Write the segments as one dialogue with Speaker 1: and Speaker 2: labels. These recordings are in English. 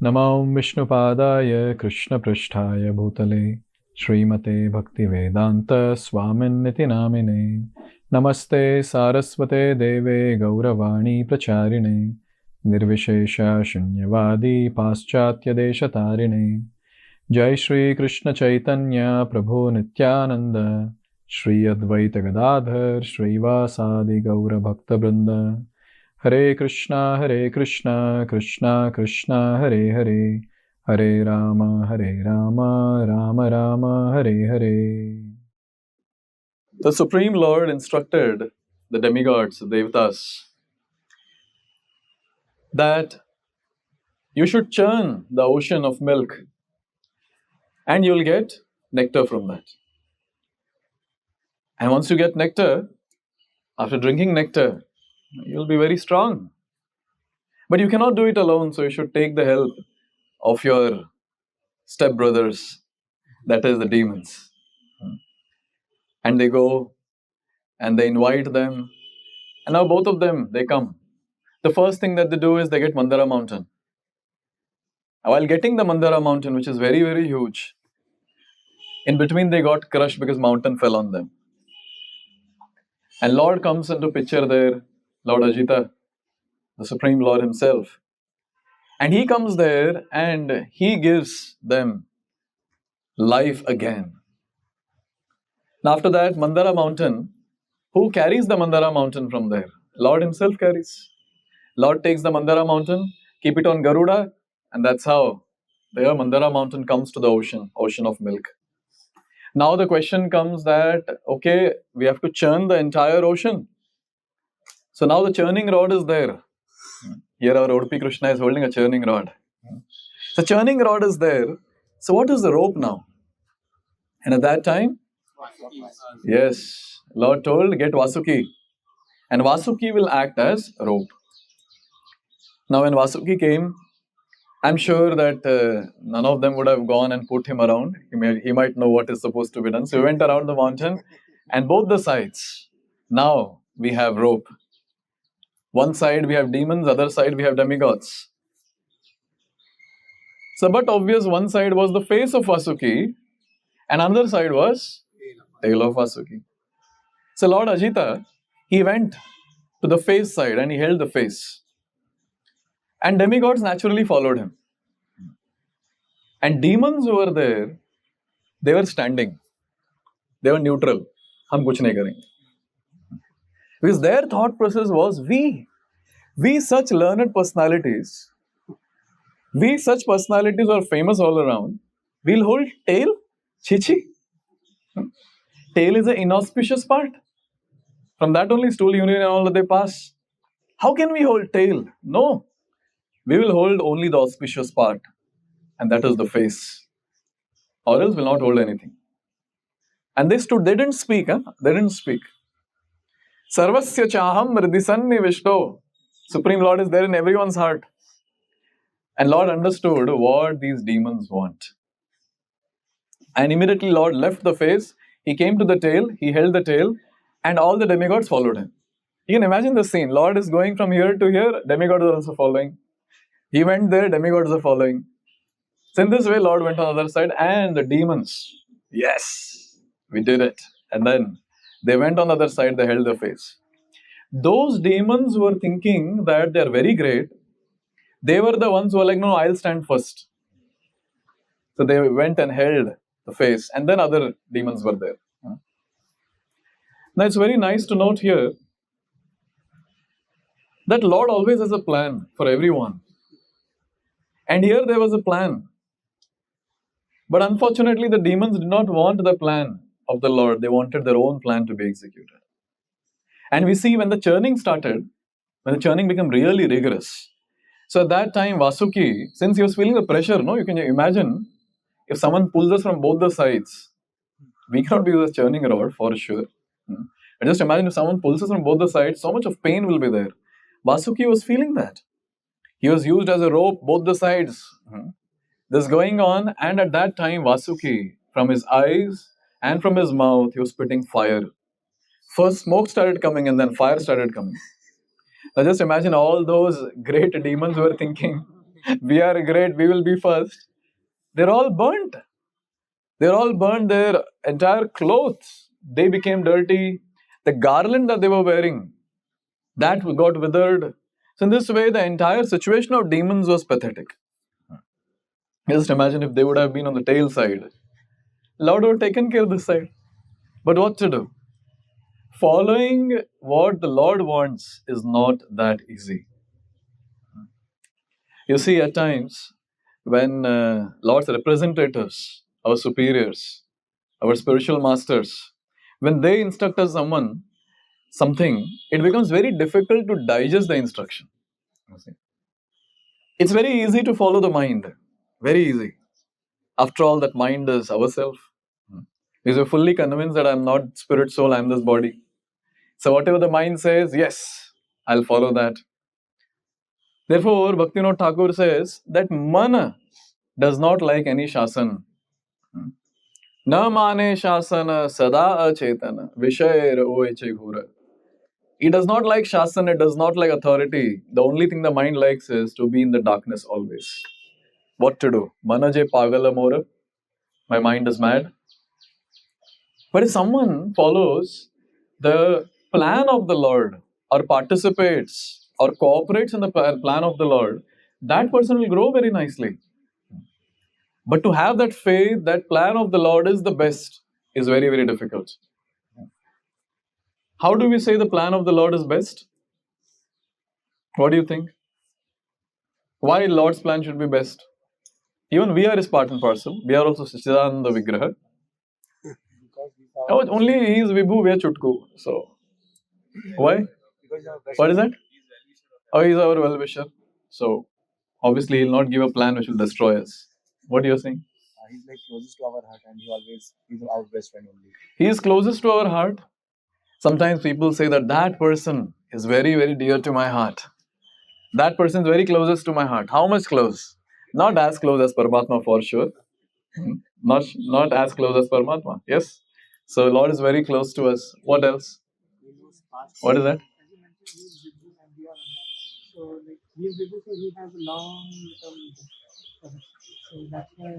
Speaker 1: Namo Vishnupadaya Krishna Prishtaya Bhutale Srimate Bhaktivedanta Swamin Niti Namine Namaste Saraswate Deve Gauravani Pracharine Nirvishesha Shunyavadi Paschatya Deshatarine Jai Shri Krishna Chaitanya Prabhu Nityananda Shri Advaita Gadadhar Shri Vasadi Gaura Bhakta Vrinda Hare Krishna, Krishna Krishna, Hare Hare, Hare Rama, Rama Rama, Hare Hare. The Supreme Lord instructed the demigods, the devatas, that you should churn the ocean of milk and you'll get nectar from that. And once you get nectar, after drinking nectar, you'll be very strong. But you cannot do it alone, so you should take the help of your stepbrothers, that is the demons. And they go and they invite them. And now both of them, they come. The first thing that they do is they get Mandara mountain. While getting the Mandara mountain, which is very, very huge, in between they got crushed because mountain fell on them. And Lord comes into picture there, Lord Ajita, the Supreme Lord himself. And he comes there and he gives them life again. Now after that, Mandara mountain, who carries the Mandara mountain from there? Lord himself carries. Lord takes the Mandara mountain, keep it on Garuda, and that's how the Mandara mountain comes to the ocean of milk. Now the question comes that, okay, we have to churn the entire ocean. So now the churning rod is there. Here our Odpi Krishna is holding a churning rod. The churning rod is there. So what is the rope now? And at that time, yes, Lord told, get Vasuki. And Vasuki will act as rope. Now when Vasuki came, I'm sure that none of them would have gone and put him around. He might know what is supposed to be done. So we went around the mountain and both the sides, now we have rope. One side we have demons, other side we have demigods. So but obvious, one side was the face of Vasuki and another side was tail of Vasuki. So Lord Ajita, he went to the face side and he held the face. And demigods naturally followed him. And demons who were there, they were standing. They were neutral. Hum kuch nahi karenge. Because their thought process was, we such learned personalities, we such personalities who are famous all around, we'll hold tail? Chichi. Tail is an inauspicious part. From that only stool union and all that they pass. How can we hold tail? No. We will hold only the auspicious part, and that is the face. Or else will not hold anything. And they stood, they didn't speak, They didn't speak. Sarvasya chaham ridisanni vishto. Supreme Lord is there in everyone's heart. And Lord understood what these demons want. And immediately Lord left the face, he came to the tail, he held the tail, and all the demigods followed him. You can imagine the scene. Lord is going from here to here, demigods are also following. He went there, demigods are following. So in this way, Lord went on the other side and the demons, yes, we did it. And then they went on the other side, they held the face. Those demons were thinking that they are very great. They were the ones who were like, no, I'll stand first. So they went and held the face and then other demons were there. Now it's very nice to note here that Lord always has a plan for everyone. And here there was a plan. But unfortunately, the demons did not want the plan of the Lord. They wanted their own plan to be executed. And we see when the churning started, when the churning became really rigorous. So at that time, Vasuki, since he was feeling the pressure, you can imagine if someone pulls us from both the sides, we cannot use a churning rod for sure. But just imagine if someone pulls us from both the sides, so much of pain will be there. Vasuki was feeling that. He was used as a rope, both the sides. This going on, and at that time, Vasuki, from his eyes and from his mouth, he was spitting fire. First smoke started coming and then fire started coming. Now just imagine all those great demons were thinking, we are great, we will be first. They're all burnt. They're all burned, their entire clothes. They became dirty. The garland that they were wearing, that got withered. So in this way, the entire situation of demons was pathetic. Just imagine if they would have been on the tail side. Lord would have taken care of this side. But what to do? Following what the Lord wants is not that easy. You see, at times, when Lord's representatives, our superiors, our spiritual masters, when they instruct us something, it becomes very difficult to digest the instruction. It's very easy to follow the mind. Very easy. After all, that mind is ourself. Because we're fully convinced that I'm not spirit, soul, I'm this body. So whatever the mind says, yes, I'll follow that. Therefore, Bhaktivinoda Thakur says that mana does not like any shasan. Na mane shasana sada achetana vishayar oeche ghura. It does not like shasan, it does not like authority. The only thing the mind likes is to be in the darkness always. What to do? Mana je pagala mora. My mind is mad. But if someone follows the plan of the Lord or participates or cooperates in the plan of the Lord, that person will grow very nicely. But to have that faith, that plan of the Lord is the best, is very, very difficult. How do we say the plan of the Lord is best? What do you think? Why Lord's plan should be best? Even we are his part and parcel. We are also Sichidananda Vigraha. Oh, only he is Vibhu, we are Chutku. So, why? What is that? Oh, he's our well-wisher. So, obviously, he'll not give a plan which will destroy us. What are you saying?
Speaker 2: He's like closest to our heart, and he's our best friend only.
Speaker 1: He is closest to our heart. Sometimes people say that person is very, very dear to my heart. That person is very closest to my heart. How much close? Not as close as Paramatma for sure. Not as close as Paramatma. Yes. So Lord is very close to us. What else? What is that?
Speaker 3: So like he is able to he has a long term. So that's why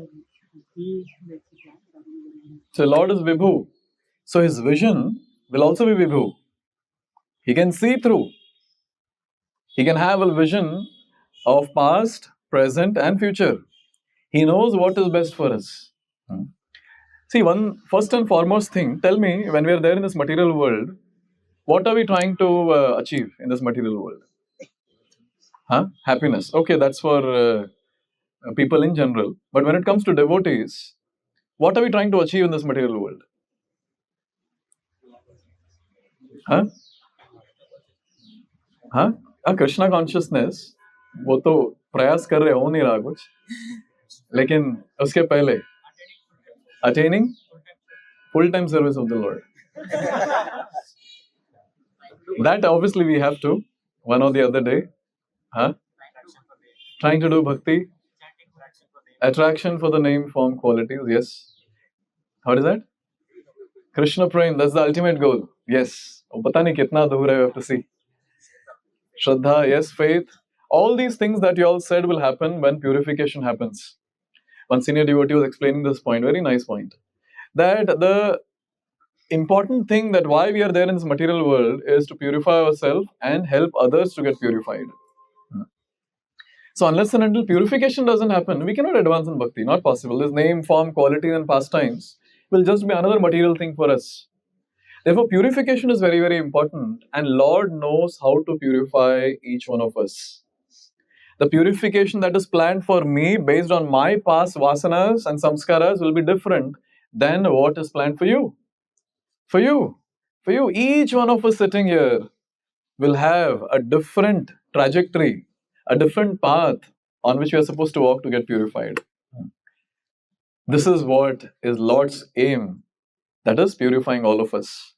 Speaker 3: he makes the plan.
Speaker 1: So Lord is Vibhu. So his vision will also be Vibhu. He can see through. He can have a vision of past, present, and future. He knows what is best for us. See, one first and foremost thing, tell me, when we are there in this material world, what are we trying to achieve in this material world? Happiness. Okay, that's for people in general. But when it comes to devotees, what are we trying to achieve in this material world? Krishna consciousness, वो तो प्रयास कर रहे हो नहीं रहा कुछ, लेकिन उसके पहले attaining full-time service of the Lord. That obviously we have to, one or the other day. Trying to do bhakti, attraction for the name, form, qualities, yes. What is that? Krishna prem, that's the ultimate goal. Yes. Pata nahi kitna dur hai, we have to see. Shraddha, yes, faith. All these things that you all said will happen when purification happens. One senior devotee was explaining this point, very nice point. That the important thing that why we are there in this material world is to purify ourselves and help others to get purified. So unless and until purification doesn't happen, we cannot advance in bhakti. Not possible. This name, form, quality, and pastimes will just be another material thing for us. Therefore, purification is very, very important, and Lord knows how to purify each one of us. The purification that is planned for me based on my past vasanas and samskaras will be different than what is planned for you. For you, each one of us sitting here will have a different trajectory, a different path on which we are supposed to walk to get purified. This is what is Lord's aim, that is purifying all of us.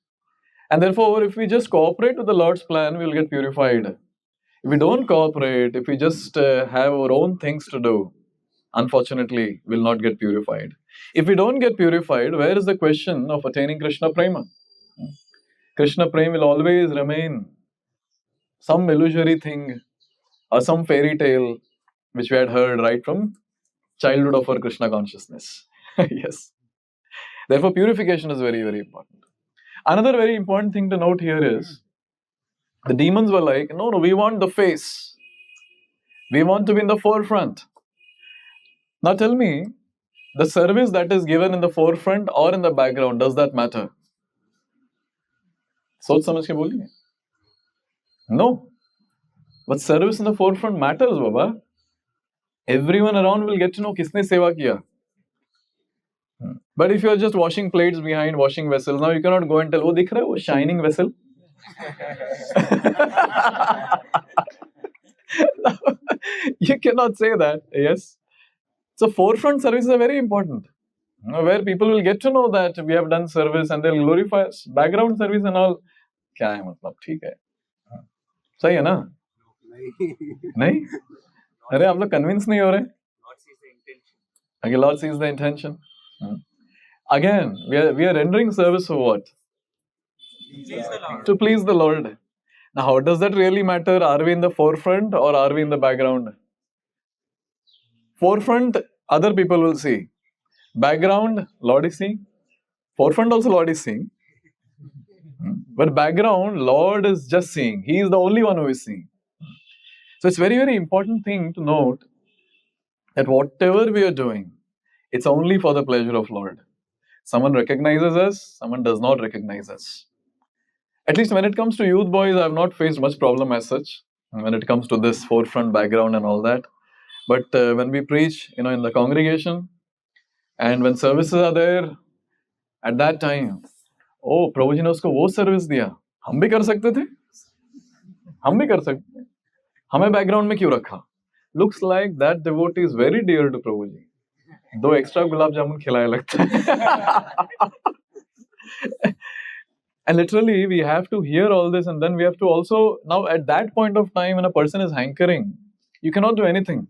Speaker 1: And therefore, if we just cooperate with the Lord's plan, we will get purified. If we don't cooperate, if we just have our own things to do, unfortunately, we will not get purified. If we don't get purified, where is the question of attaining Krishna Prema? Krishna Prema will always remain some illusory thing or some fairy tale which we had heard right from childhood of our Krishna consciousness. Yes. Therefore, purification is very, very important. Another very important thing to note here is the demons were like, no, we want the face. We want to be in the forefront. Now tell me, the service that is given in the forefront or in the background, does that matter? सोच समझ के बोलिए. No. But service in the forefront matters, Baba. Everyone around will get to know किसने सेवा किया. But if you are just washing plates behind, washing vessels, now you cannot go and tell, वो दिख रहा है वो shining vessel. You cannot say that. Yes. So forefront services are very important. Where people will get to know that we have done service and they'll glorify us. Background service and all. क्या है मतलब? ठीक है. सही है ना? नहीं? अरे आप लोग convince नहीं हो रहे? Okay, Lord sees the intention. Again, we are rendering service for what? To please the Lord. Now, how does that really matter? Are we in the forefront or are we in the background? Forefront, other people will see. Background, Lord is seeing. Forefront also Lord is seeing. But background, Lord is just seeing. He is the only one who is seeing. So it's very, very important thing to note that whatever we are doing, it's only for the pleasure of Lord. Someone recognizes us, someone does not recognize us. At least when it comes to youth boys, I have not faced much problem as such. When it comes to this forefront background and all that. But when we preach, in the congregation, and when services are there, at that time, oh, Prabhuji ने उसको वो service दिया, हम भी कर सकते थे, हम भी कर सकते हैं, हमें background में क्यों रखा? Looks like that devotee is very dear to Prabhuji. 2 extra gulab jamun खिलाए लगता है. And literally, we have to hear all this, and then we have to also, now at that point of time, when a person is hankering, you cannot do anything.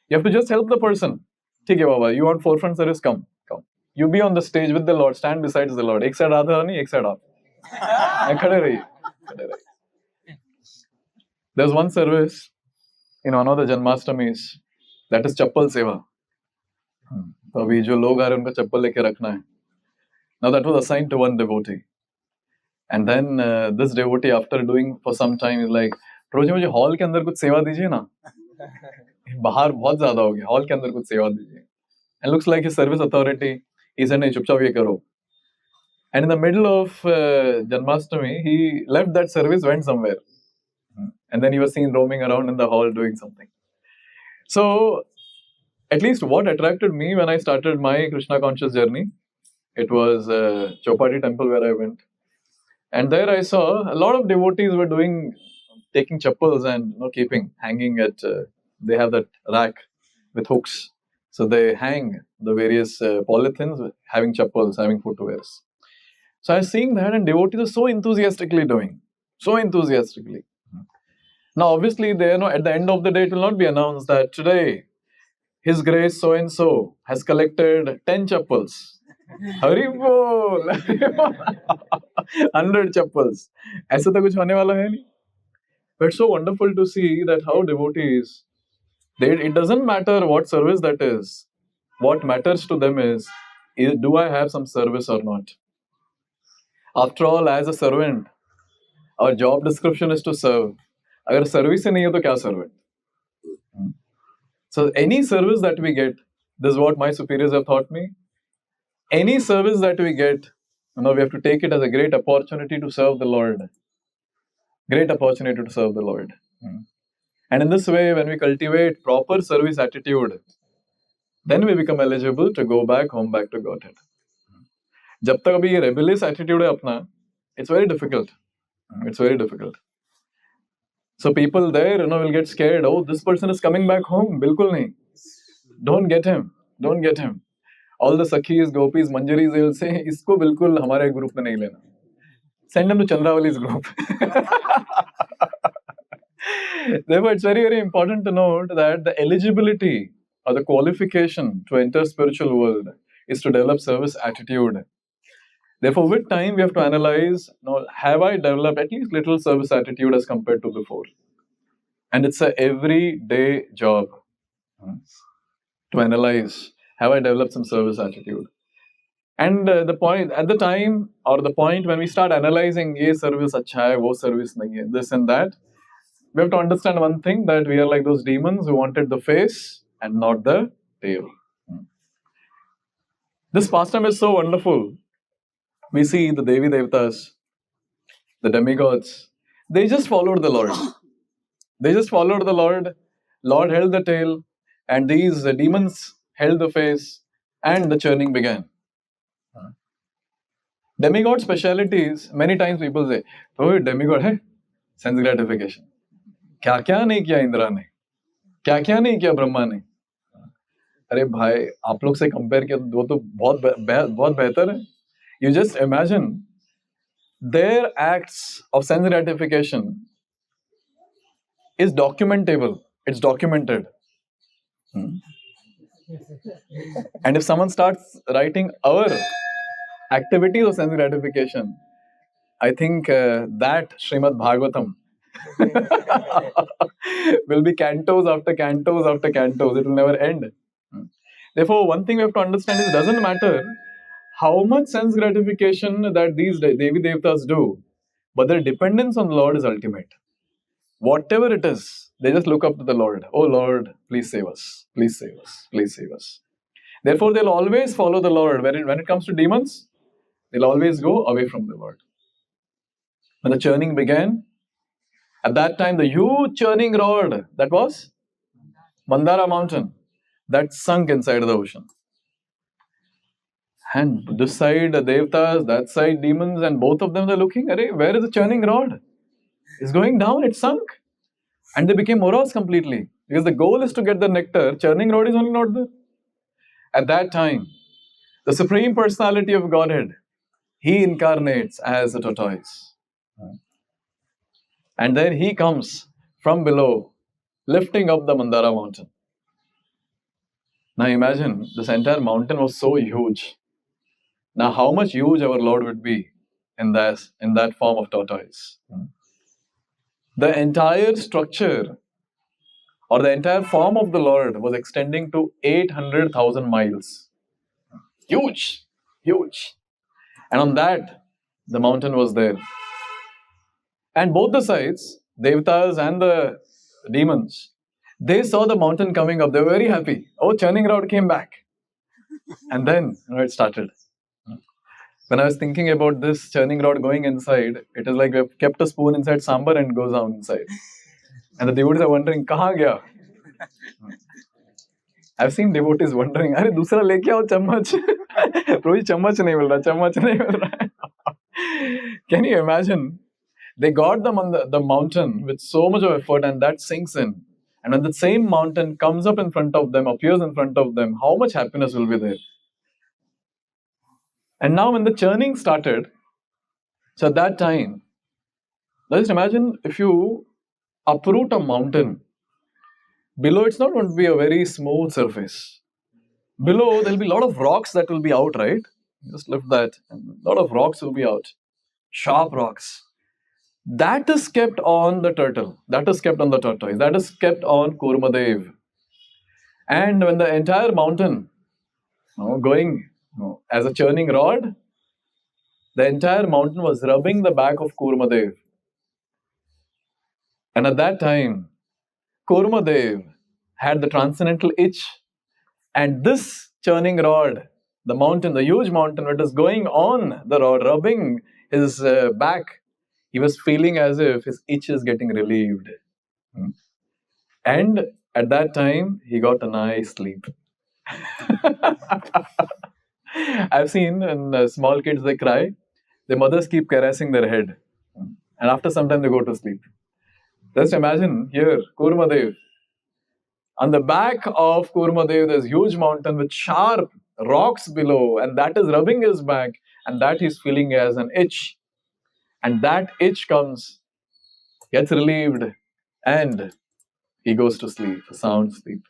Speaker 1: You have to just help the person. ठीक है बाबा, you want forefront service? Come. You be on the stage with the Lord, stand beside the Lord. एक side Radha Rani, एक side आप. खड़े रहिए. There's one service, one of the Janmastamis, that is chappal seva. तो अभी जो लोग आ रहे हैं उनका चप्पल लेके रखना है. Now that was assigned to one devotee. And then this devotee, after doing for some time, is like, "Prabhuji, मुझे हॉल के अंदर कुछ सेवा दीजिए ना. बाहर बहुत ज़्यादा हो गया. हॉल के अंदर कुछ सेवा दीजिए." And looks like his service authority, he said, "नहीं, चुपचाप ये करो." And in the middle of Janmashtami, he left that service, went somewhere. And then he was seen roaming around in the hall doing something. So, at least what attracted me when I started my Krishna conscious journey, it was Chopati temple where I went. And there I saw a lot of devotees were taking chappals and hanging at, they have that rack with hooks. So they hang the various polythenes, having chappals, having footwears. So I was seeing that, and devotees are so enthusiastically doing. So enthusiastically. Now obviously, at the end of the day, it will not be announced that today, His Grace so-and-so has collected 10 chappals. Hari bol! 100 chappals. ऐसा तो कुछ होने वाला है नहीं. But it's so wonderful to see that how devotees, it doesn't matter what service that is. What matters to them is do I have some service or not? After all, as a servant, our job description is to serve. अगर service ही नहीं है तो क्या servant? So any service that we get, this is what my superiors have taught me. Any service that we get, we have to take it as a great opportunity to serve the Lord. Great opportunity to serve the Lord. And in this way, when we cultivate proper service attitude, then we become eligible to go back home, back to Godhead. जब तक अभी ये rebellious attitude है अपना, it's very difficult. It's very difficult. So people there, will get scared. Oh, this person is coming back home. बिल्कुल नहीं. Don't get him. Don't get him. All the Sakhis, Gopis, Manjaris, they will say, इसको बिल्कुल हमारे group में नहीं लेना. Send him to Chandravali's group. Therefore, it's very, very important to note that the eligibility or the qualification to enter spiritual world is to develop service attitude. Therefore, with time, we have to analyze, have I developed at least little service attitude as compared to before? And it's a everyday job. to analyze, have I developed some service attitude? And the point at the time or the point when we start analyzing, ye service acha hai, wo service nahi hai, this and that, we have to understand one thing, that we are like those demons who wanted the face and not the tail. This pastime is so wonderful. We see the Devi Devtas, the demigods, they just followed the Lord. They just followed the Lord. Lord held the tail, and these demons held the face, and the churning began. Demigod specialities, many times people say, oh, demigod hai, sense gratification. क्या क्या नहीं किया इंद्रा ने, क्या क्या नहीं किया ब्रह्मा ने. अरे भाई, आप लोग से कंपेयर किया वो तो बहुत बेहतर है. You just imagine their acts of sense gratification is documentable. It's documented. And if someone starts writing our activities of sense gratification, I think that Srimad Bhagavatam will be cantos after cantos after cantos. It will never end. Therefore, one thing we have to understand is it doesn't matter how much sense gratification that these Devi Devtas do, but their dependence on the Lord is ultimate. Whatever it is, they just look up to the Lord. Oh Lord, please save us. Please save us. Please save us. Therefore, they'll always follow the Lord. When it comes to demons, they'll always go away from the Lord. When the churning began, at that time, the huge churning rod, that was Mandara mountain, that sunk inside the ocean. And this side, the Devtas, that side, demons, and both of them, they're looking, where is the churning rod? It's going down, it sunk. And they became morose completely. Because the goal is to get the nectar, churning rod is only not there. At that time, the Supreme Personality of Godhead, He incarnates as a tortoise. And then He comes from below, lifting up the Mandara mountain. Now imagine, this entire mountain was so huge. Now how much huge our Lord would be in that form of tortoise. The entire structure or the entire form of the Lord was extending to 800,000 miles. Huge, huge. And on that, the mountain was there. And both the sides, Devtas and the demons, they saw the mountain coming up. They were very happy. Oh, churning rod came back. And then it started. When I was thinking about this churning rod going inside, it is like we've kept a spoon inside sambar and it goes down inside. And the devotees are wondering, kahan gaya? I've seen devotees wondering, अरे दूसरा लेके आओ चम्मच. प्रभु चम्मच नहीं मिल रहा, चम्मच नहीं मिल रहा. Can you imagine? They got them on the mountain with so much of effort, and that sinks in. And when the same mountain comes up in front of them, appears in front of them, how much happiness will be there? And now when the churning started, so at that time, let's imagine if you uproot a mountain, below it's not going to be a very smooth surface. Below there'll be a lot of rocks that will be out, right? Just lift that, and a lot of rocks will be out. Sharp rocks. That is kept on the turtle. That is kept on the tortoise. That is kept on Kurmadev. And when the entire mountain going as a churning rod, the entire mountain was rubbing the back of Kurmadev. And at that time, Kurmadev had the transcendental itch. And this churning rod, the mountain, the huge mountain, it is going on the rod, rubbing his back. He was feeling as if his itch is getting relieved. And at that time, he got a nice sleep. I've seen when small kids, they cry, their mothers keep caressing their head. And after some time, they go to sleep. Just imagine here, Kurmadev. On the back of Kurmadev, there's a huge mountain with sharp rocks below, and that is rubbing his back, and that he's feeling as an itch. And that itch comes, gets relieved, and he goes to sleep, a sound sleep.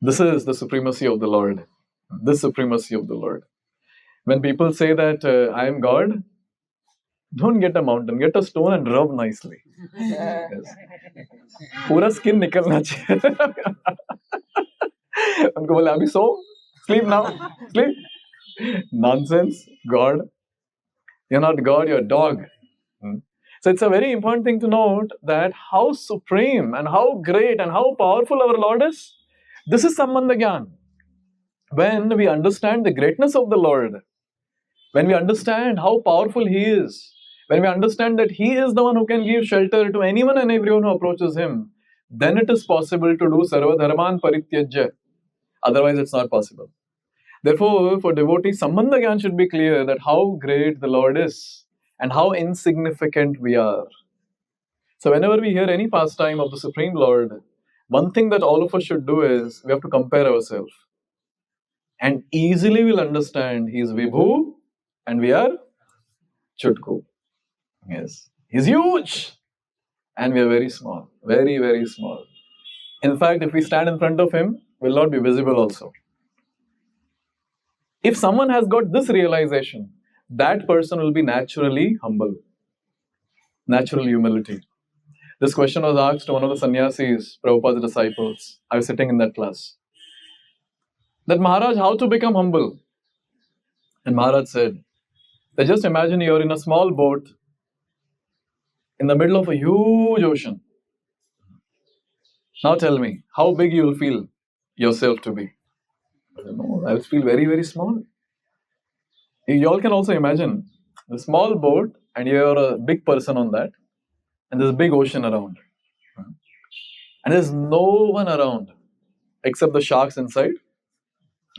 Speaker 1: This is the supremacy of the Lord. The supremacy of the Lord. When people say that I am God, don't get a mountain, get a stone and rub nicely. Yes. Pura skin nikalna chahiye. उनको बोले अभी सो, sleep now, sleep. Nonsense, God. You're not God, you're a dog. Hmm. So it's a very important thing to note that how supreme and how great and how powerful our Lord is. This is Sambandha Gyan. When we understand the greatness of the Lord, when we understand how powerful He is, when we understand that He is the one who can give shelter to anyone and everyone who approaches Him, then it is possible to do Sarva Dharman Parityajya. Otherwise, it's not possible. Therefore, for devotees, Sambandha Gyan should be clear that how great the Lord is and how insignificant we are. So, whenever we hear any pastime of the Supreme Lord, one thing that all of us should do is we have to compare ourselves. And easily we'll understand He is Vibhu and we are Chutku. Yes. He's huge and we are very small. Very, very small. In fact, if we stand in front of Him, we'll not be visible also. If someone has got this realization, that person will be naturally humble, natural humility. This question was asked to one of the sannyasis, Prabhupada's disciples. I was sitting in that class. That Maharaj, how to become humble? And Maharaj said, that just imagine you're in a small boat in the middle of a huge ocean. Now tell me, how big you'll feel yourself to be? I don't know, I will feel very, very small. You all can also imagine a small boat and you're a big person on that and there's a big ocean around. And there's no one around except the sharks inside.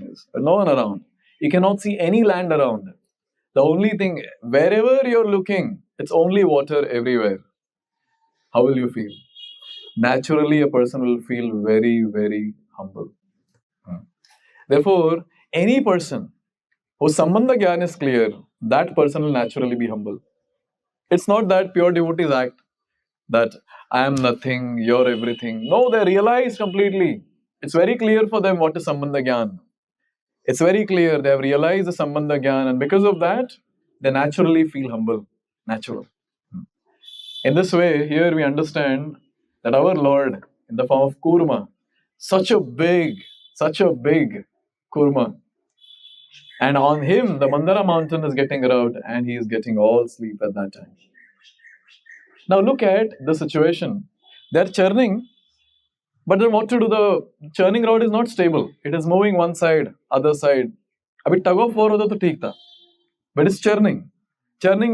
Speaker 1: Yes. No one around. You cannot see any land around. The only thing, wherever you're looking, it's only water everywhere. How will you feel? Naturally, a person will feel very, very humble. Therefore, any person whose Sambandha Gyan is clear, that person will naturally be humble. It's not that pure devotees act that I am nothing, you're everything. No, they realize completely. It's very clear for them what is Sambandha Gyan. It's very clear. They have realized the Sambandha Gyan, and because of that, they naturally feel humble. Natural. In this way, here we understand that our Lord, in the form of Kurma, such a big Kurma, and on him, the Mandara mountain is getting rubbed, and he is getting all sleep at that time. Now look at the situation. They're churning, but then what to do? The churning rod is not stable. It is moving one side, other side. A bit tug of war hota to theek tha. But it's churning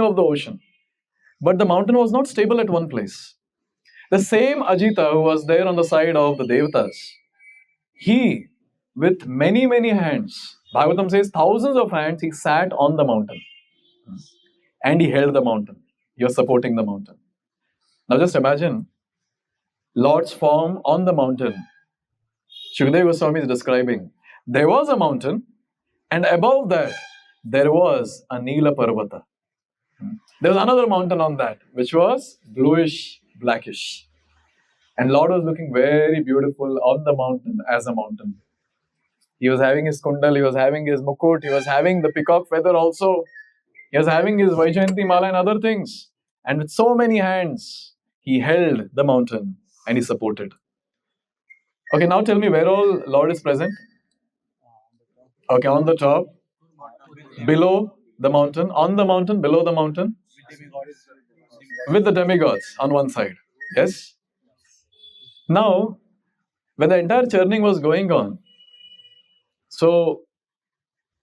Speaker 1: of the ocean. But the mountain was not stable at one place. The same Ajita who was there on the side of the Devatas, he, with many, many hands, Bhagavatam says thousands of hands, he sat on the mountain. And he held the mountain. He was supporting the mountain. Now just imagine Lord's form on the mountain. Shukadeva Goswami is describing. There was a mountain, and above that, there was a Nila Parvata. There was another mountain on that, which was bluish, blackish. And Lord was looking very beautiful on the mountain as a mountain. He was having his kundal, he was having his mukut, he was having the peacock feather also. He was having his Vaijayanti Mala and other things. And with so many hands, he held the mountain and he supported. Okay, now tell me where all Lord is present. Okay, on the top, below the mountain, on the mountain, below the mountain, with the demigods on one side. Yes? Now, when the entire churning was going on, so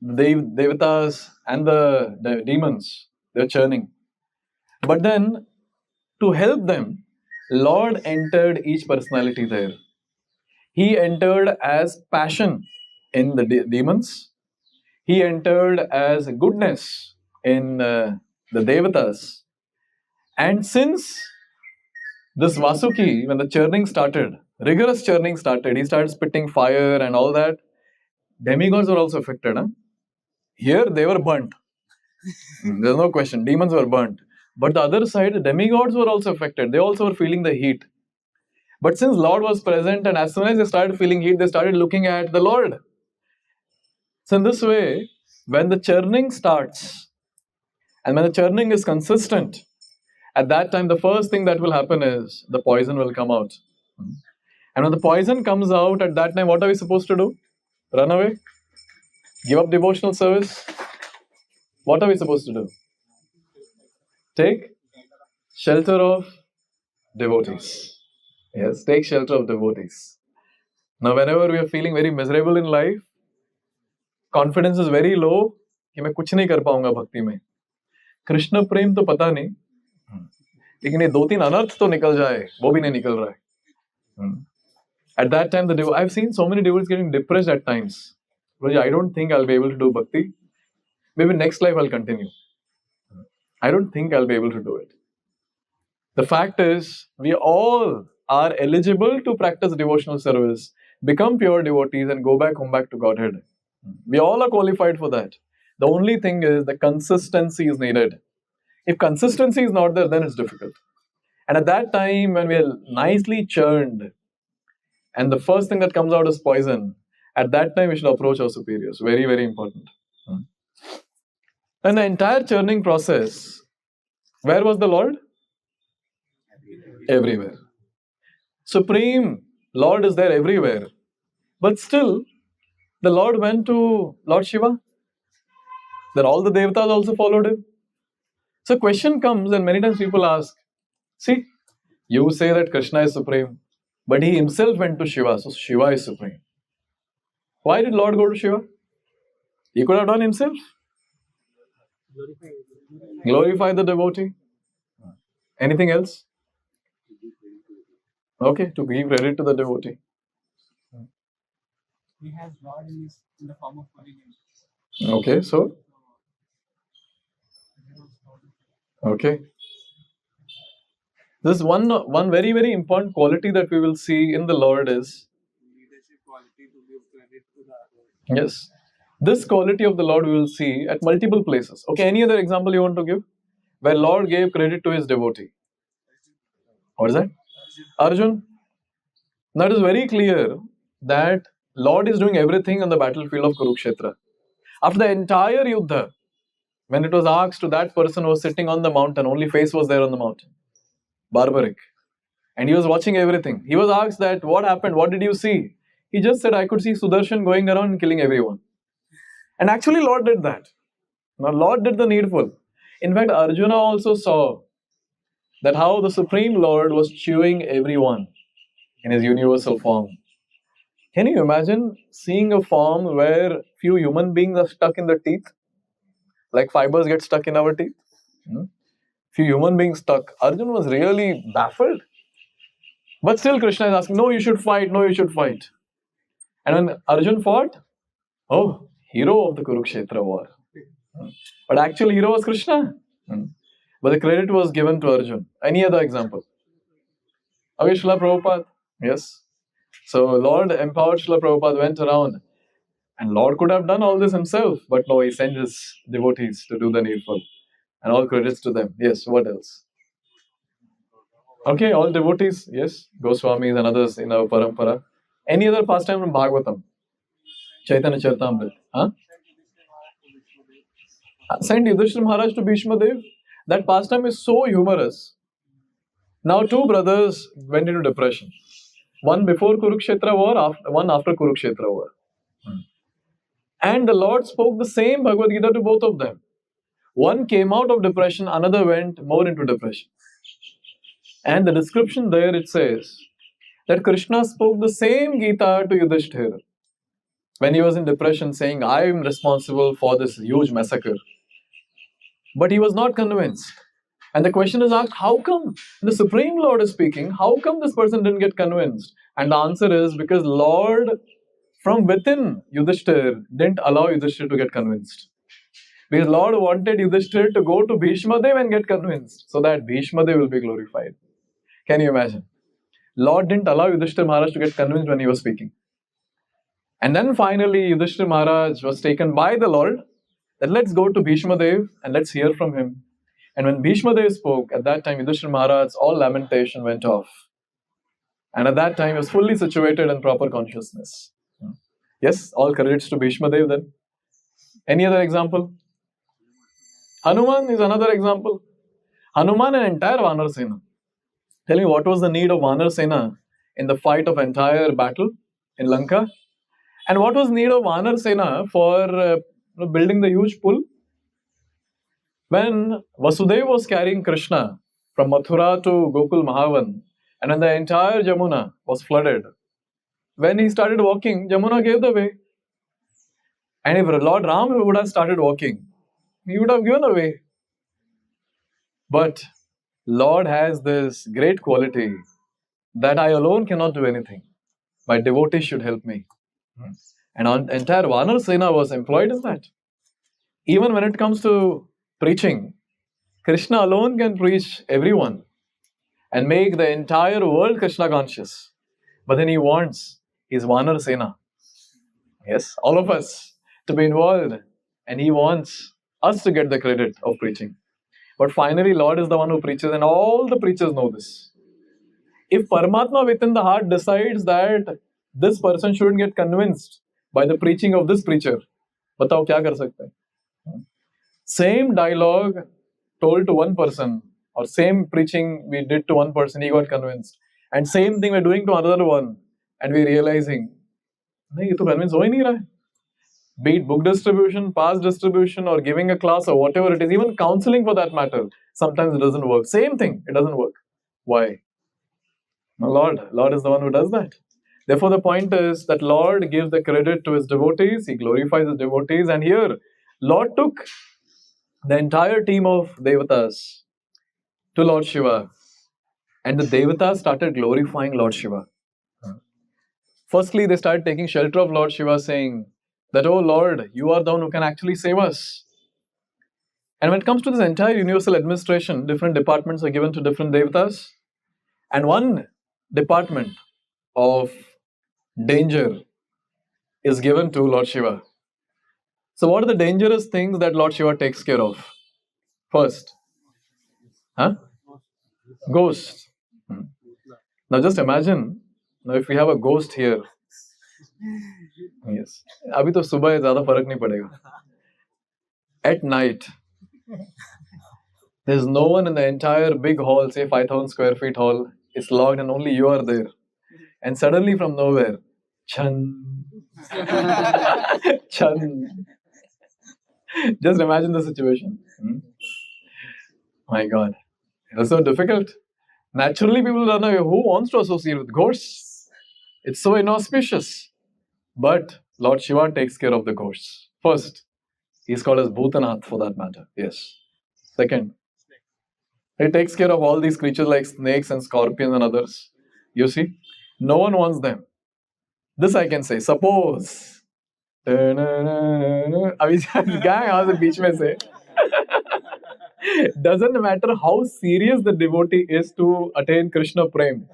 Speaker 1: the Devatas and the demons, they were churning. But then, to help them, Lord entered each personality there. He entered as passion in the demons. He entered as goodness in the Devatas. And since this Vasuki, when the churning started, rigorous churning started, he started spitting fire and all that, demigods were also affected. Huh? Here they were burnt. There's no question. Demons were burnt. But the other side, the demigods were also affected. They also were feeling the heat. But since Lord was present, and as soon as they started feeling heat, they started looking at the Lord. So in this way, when the churning starts, and when the churning is consistent, at that time, the first thing that will happen is the poison will come out. And when the poison comes out at that time, what are we supposed to do? Run away? Give up devotional service? What are we supposed to do? Take shelter of devotees. Yes, take shelter of devotees. Now, whenever we are feeling very miserable in life, confidence is very low कि मैं कुछ नहीं कर पाऊंगा भक्ति में. कृष्ण प्रेम तो पता नहीं, लेकिन ये 2-3 अनर्थ तो निकल जाए, वो भी नहीं निकल रहा है. At that time, I've seen so many devotees getting depressed at times. I don't think I'll be able to do bhakti. Maybe next life I'll continue. I don't think I'll be able to do it. The fact is, we all are eligible to practice devotional service, become pure devotees, and go back home back to Godhead. We all are qualified for that. The only thing is the consistency is needed. If consistency is not there, then it's difficult. And at that time, when we are nicely churned, and the first thing that comes out is poison, at that time we should approach our superiors. Very, very important. And the entire churning process, where was the Lord? Everywhere. Supreme Lord is there everywhere. But still, the Lord went to Lord Shiva. Then all the devatas also followed him. So question comes, and many times people ask, see, you say that Krishna is supreme, but he himself went to Shiva, so Shiva is supreme. Why did Lord go to Shiva? He could have done himself. Glorify the devotee. Anything else? Okay, to give credit to the devotee.
Speaker 3: He has God in the form of holiness.
Speaker 1: Okay, so? Okay. This one very, very important quality that we will see in the Lord is
Speaker 2: Leadership quality to give credit to the others.
Speaker 1: yes. This quality of the Lord we will see at multiple places. Okay, any other example you want to give? Where Lord gave credit to his devotee. What is that? Arjun. That is very clear that Lord is doing everything on the battlefield of Kurukshetra. After the entire Yuddha, when it was asked to that person who was sitting on the mountain, only face was there on the mountain. Barbaric. And he was watching everything. He was asked that, what happened? What did you see? He just said, I could see Sudarshan going around and killing everyone. And actually Lord did that. Now Lord did the needful. In fact, Arjuna also saw that how the Supreme Lord was chewing everyone in his universal form. Can you imagine seeing a form where few human beings are stuck in the teeth? Like fibers get stuck in our teeth? Few human beings stuck. Arjuna was really baffled. But still Krishna is asking, no, you should fight, no, you should fight. And when Arjun fought, oh, hero of the Kurukshetra war. But actual hero was Krishna. But the credit was given to Arjun. Any other example? Okay, Srila Prabhupada. Yes. So Lord empowered Srila Prabhupada, went around. And Lord could have done all this himself. But no, he sent his devotees to do the needful. And all credits to them. Yes, what else? Okay, all devotees. Yes, Goswamis and others in our parampara. Any other pastime from Bhagavatam? Chaitanya Charitamrita. Huh? Sent Yudhishthira Maharaj to Bhishma Dev. That pastime is so humorous. Now two brothers went into depression. One before Kurukshetra war, one after Kurukshetra war. And the Lord spoke the same Bhagavad Gita to both of them. One came out of depression, another went more into depression. And the description there it says that Krishna spoke the same Gita to Yudhishthira when he was in depression, saying, I am responsible for this huge massacre. But he was not convinced. And the question is asked, how come the Supreme Lord is speaking? How come this person didn't get convinced? And the answer is because Lord from within Yudhishthira didn't allow Yudhishthira to get convinced. Because Lord wanted Yudhishthira to go to Bhishma Dev and get convinced so that Bhishma Dev will be glorified. Can you imagine? Lord didn't allow Yudhishthira Maharaj to get convinced when he was speaking. And then finally Yudhishthira Maharaj was taken by the Lord that let's go to Bhishma Dev and let's hear from him. And when Bhishma Dev spoke, at that time Yudhishthira Maharaj, all lamentation went off. And at that time he was fully situated in proper consciousness. Yes, all credits to Bhishma Dev then. Any other example? Hanuman is another example. Hanuman and entire Vanar Sena. Tell me what was the need of Vanar Sena in the fight of entire battle in Lanka. And what was need of Vanar Sena for building the huge pool? When Vasudeva was carrying Krishna from Mathura to Gokul Mahavan, and when the entire Jamuna was flooded, when he started walking, Jamuna gave the way. And if Lord Ram would have started walking, he would have given away. But Lord has this great quality that I alone cannot do anything. My devotees should help me. And our entire Vanar Sena was employed in that. Even when it comes to preaching, Krishna alone can preach everyone and make the entire world Krishna conscious. But then he wants his Vanar Sena, yes, all of us to be involved. And he wants us to get the credit of preaching. But finally, Lord is the one who preaches, and all the preachers know this. If Paramatma within the heart decides that this person shouldn't get convinced by the preaching of this preacher, बताओ क्या कर सकते हैं? Same dialogue told to one person, or same preaching we did to one person, he got convinced. And same thing we're doing to another one, and we're realizing, नहीं ये तो convince हो ही नहीं रहा है. Be it book distribution, pass distribution, or giving a class, or whatever it is, even counseling for that matter, sometimes it doesn't work. Same thing, it doesn't work. Why? No, Lord is the one who does that. Therefore, the point is that Lord gives the credit to his devotees, he glorifies his devotees, and here, Lord took the entire team of Devatas to Lord Shiva, and the Devatas started glorifying Lord Shiva. Firstly, they started taking shelter of Lord Shiva, saying that, oh Lord, you are the one who can actually save us. And when it comes to this entire universal administration, different departments are given to different Devatas. And one department of danger is given to Lord Shiva. So what are the dangerous things that Lord Shiva takes care of? First, ghost. Now just imagine, now if we have a ghost here, yes, अभी तो सुबह है, ज़्यादा फर्क नहीं पड़ेगा. At night, there's no one in the entire big hall, say 5,000 square feet hall, it's locked and only you are there. And suddenly from nowhere, Chan. Chan. Just imagine the situation. My God. It was so difficult. Naturally, people run away. Who wants to associate with ghosts? It's so inauspicious. But Lord Shiva takes care of the ghosts. First, he's called as Bhutanath for that matter. Yes. Second, he takes care of all these creatures like snakes and scorpions and others. You see, no one wants them. This I can say. Suppose. अभी क्या है यहाँ से बीच में से? Doesn't matter how serious the devotee is to attain Krishna Prem.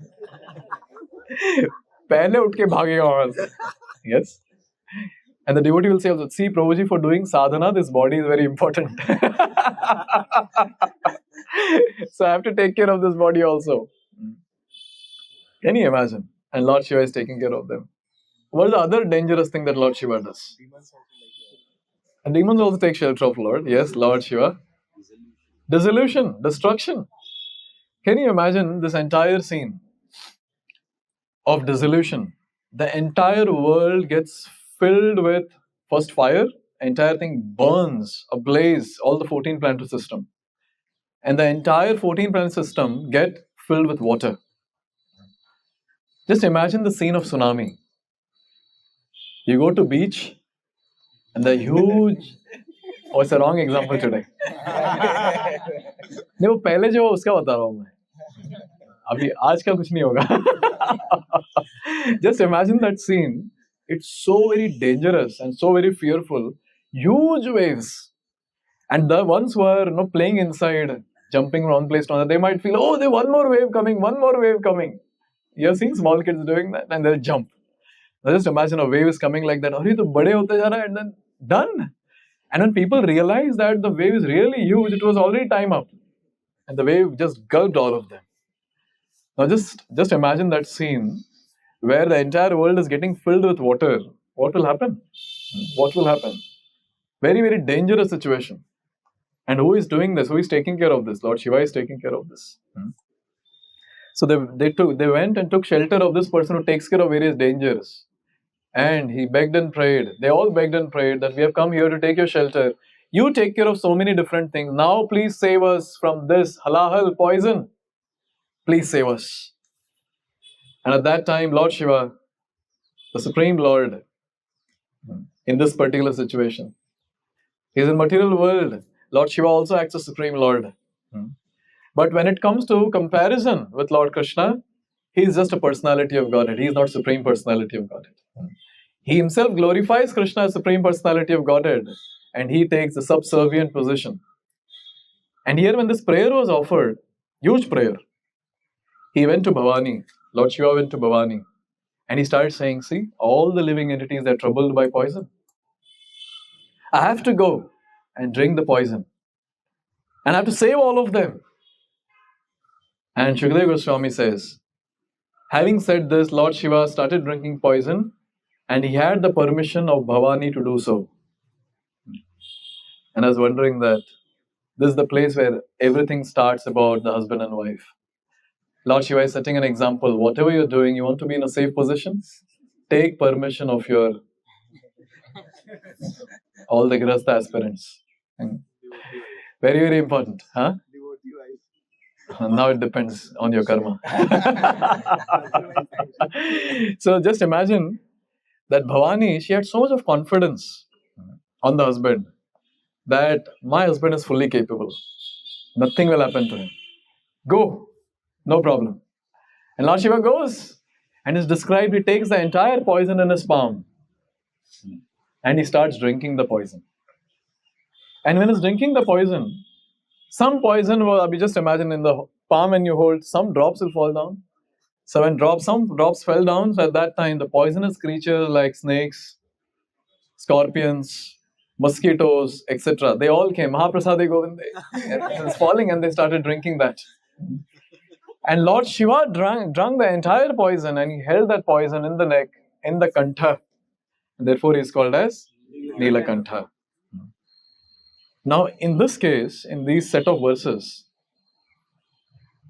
Speaker 1: पहले उठ के भागेगा वहां से. Yes. And the devotee will say also, see Prabhuji, for doing sadhana, this body is very important. So I have to take care of this body also. Can you imagine? And Lord Shiva is taking care of them. What is the other dangerous thing that Lord Shiva does? And demons also take shelter of Lord. Yes, Lord Shiva. Dissolution, destruction. Can you imagine this entire scene of dissolution? The entire world gets filled with first fire, entire thing burns, ablaze, all the 14 planetary system. And the entire 14 planet system get filled with water. Just imagine the scene of tsunami. You go to beach and the huge... Oh, it's a wrong example today. नहीं वो पहले जो उसका बता रहा हूँ मैं. अभी आज का कुछ नहीं होगा. Just imagine that scene. It's so very dangerous and so very fearful. Huge waves. And the ones who are playing inside, jumping from one place to another, they might feel, oh, there's one more wave coming, one more wave coming. You've seen small kids doing that and they'll jump. Now just imagine a wave is coming like that. अरे तो बड़े होते जा रहा है, and then done. And when people realize that the wave is really huge, it was already time up. And the wave just gulped all of them. Now just imagine that scene where the entire world is getting filled with water. What will happen? What will happen? Very, very dangerous situation. And who is doing this? Who is taking care of this? Lord Shiva is taking care of this. So they went and took shelter of this person who takes care of various dangers. And he begged and prayed. They all begged and prayed that we have come here to take your shelter. You take care of so many different things. Now please save us from this halahal poison. Please save us. And at that time, Lord Shiva, the Supreme Lord, in this particular situation, he is in material world. Lord Shiva also acts as Supreme Lord. But when it comes to comparison with Lord Krishna, he is just a personality of Godhead. He is not Supreme Personality of Godhead. He himself glorifies Krishna as Supreme Personality of Godhead, and he takes the subservient position. And here when this prayer was offered, huge prayer, he went to Bhavani, Lord Shiva went to Bhavani, and he started saying, see, all the living entities are troubled by poison. I have to go and drink the poison. And I have to save all of them. And Shukadeva Goswami says, having said this, Lord Shiva started drinking poison, and he had the permission of Bhavani to do so. And I was wondering that this is the place where everything starts about the husband and wife. Lord Shiva is setting an example. Whatever you're doing, you want to be in a safe position, take permission of your all the Grasta aspirants. Very, very important. Huh? Now it depends on your karma. So just imagine that Bhavani, she had so much of confidence on the husband that my husband is fully capable. Nothing will happen to him. Go. No problem. And Lord Shiva goes and is described, he takes the entire poison in his palm and he starts drinking the poison. And when he's drinking the poison, some poison will, just imagine in the palm when you hold, some drops will fall down. So when some drops fell down, so at that time the poisonous creatures like snakes, scorpions, mosquitoes, etc., they all came. Mahaprasade Govinde. It was falling and they started drinking that. And Lord Shiva drank the entire poison and he held that poison in the neck, in the kantha. Therefore, he is called as Nilakantha. Now, in this case, in these set of verses,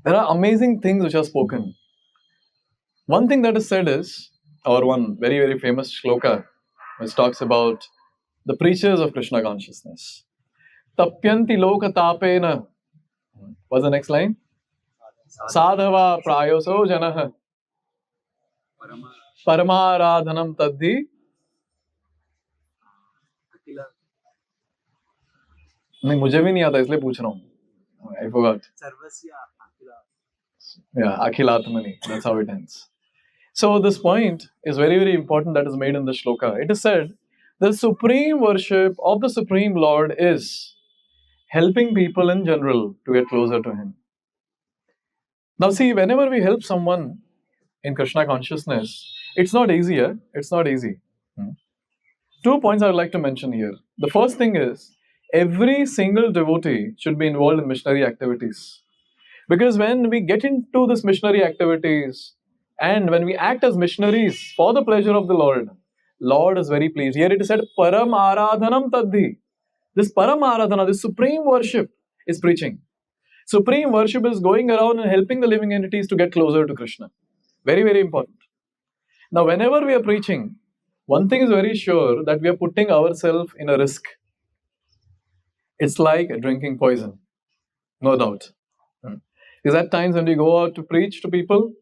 Speaker 1: there are amazing things which are spoken. One thing that is said is, or one very, very famous shloka, which talks about the preachers of Krishna consciousness. Tapyanti loka tapena. What's the next line? Sadhava prayoso janah paramaradhanam tadhi. नहीं मुझे भी नहीं आता इसलिए पूछ रहा हूँ. I forgot. Yeah, Akhilatmani. That's how it ends. So this point is very, very important that is made in the shloka. It is said the supreme worship of the Supreme Lord is helping people in general to get closer to Him. Now see, whenever we help someone in Krishna consciousness, it's not easy. It's not easy. 2 points I would like to mention here. The first thing is, every single devotee should be involved in missionary activities. Because when we get into this missionary activities and when we act as missionaries for the pleasure of the Lord is very pleased. Here it is said, Param Aradhanam Tadhi. This Param Aradhana, this supreme worship is preaching. Supreme worship is going around and helping the living entities to get closer to Krishna. Very, very important. Now, whenever we are preaching, one thing is very sure that we are putting ourselves in a risk. It's like drinking poison, no doubt. Because at times when we go out to preach to people,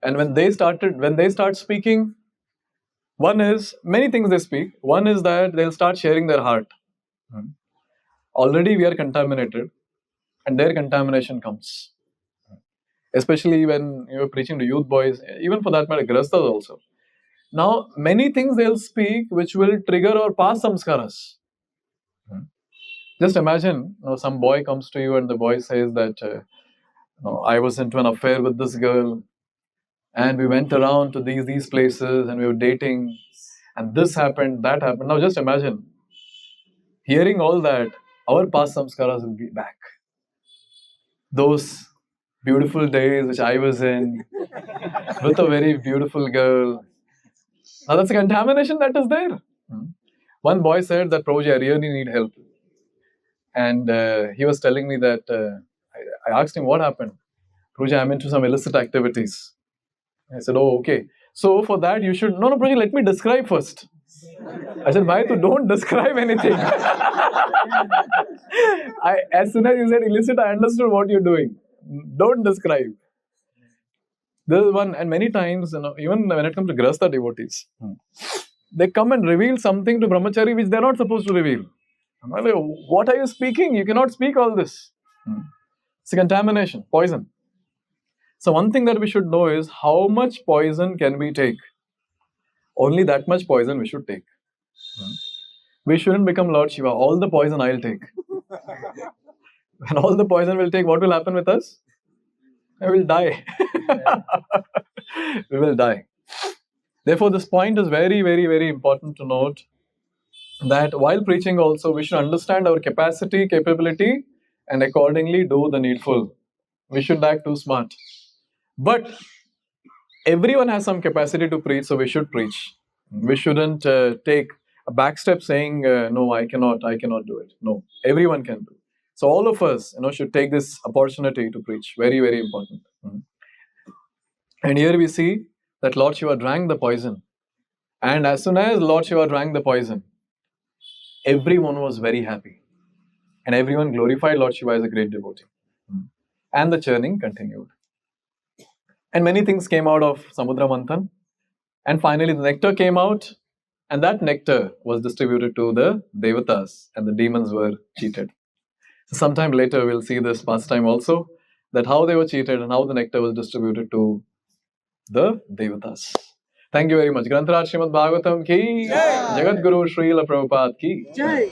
Speaker 1: and when they start speaking, one is, many things they speak. One is that they'll start sharing their heart. Already we are contaminated, and their contamination comes. Especially when you're preaching to youth boys, even for that matter, grastas also. Now, many things they'll speak which will trigger our past samskaras. Just imagine, some boy comes to you and the boy says that, I was into an affair with this girl and we went around to these places and we were dating and this happened, that happened. Now just imagine, hearing all that, our past samskaras will be back. Those beautiful days which I was in with a very beautiful girl. Now that's a contamination that is there. One boy said that, Prabhuji, I really need help. And he was telling me that, I asked him what happened. Prabhuji, I'm into some illicit activities. I said, oh, okay. So for that, you should, no, Prabhuji, let me describe first. I said, bhai, tu don't describe anything. As soon as you said illicit, I understood what you're doing. Don't describe. This is one, and many times, even when it comes to Grahastha devotees, they come and reveal something to Brahmachari which they're not supposed to reveal. I'm like, what are you speaking? You cannot speak all this. It's a contamination, poison. So one thing that we should know is how much poison can we take? Only that much poison we should take. We shouldn't become Lord Shiva. All the poison I'll take. When all the poison will take, what will happen with us? I will die. We will die. Therefore, this point is very, very, very important to note that while preaching also, we should understand our capacity, capability, and accordingly do the needful. We should act too smart. But everyone has some capacity to preach, so we should preach. We shouldn't take a back step saying, no, I cannot do it. No, everyone can do. So all of us, should take this opportunity to preach. Very, very important. And here we see that Lord Shiva drank the poison. And as soon as Lord Shiva drank the poison, everyone was very happy. And everyone glorified Lord Shiva as a great devotee. And the churning continued. And many things came out of Samudra Manthan. And finally the nectar came out. And that nectar was distributed to the devatas. And the demons were cheated. So sometime later we'll see this pastime also. That how they were cheated and how the nectar was distributed to the devatas. Thank you very much. Grantaraj Srimad Bhagavatam ki Jai. Jagat Guru Srila Prabhupada ki Jai.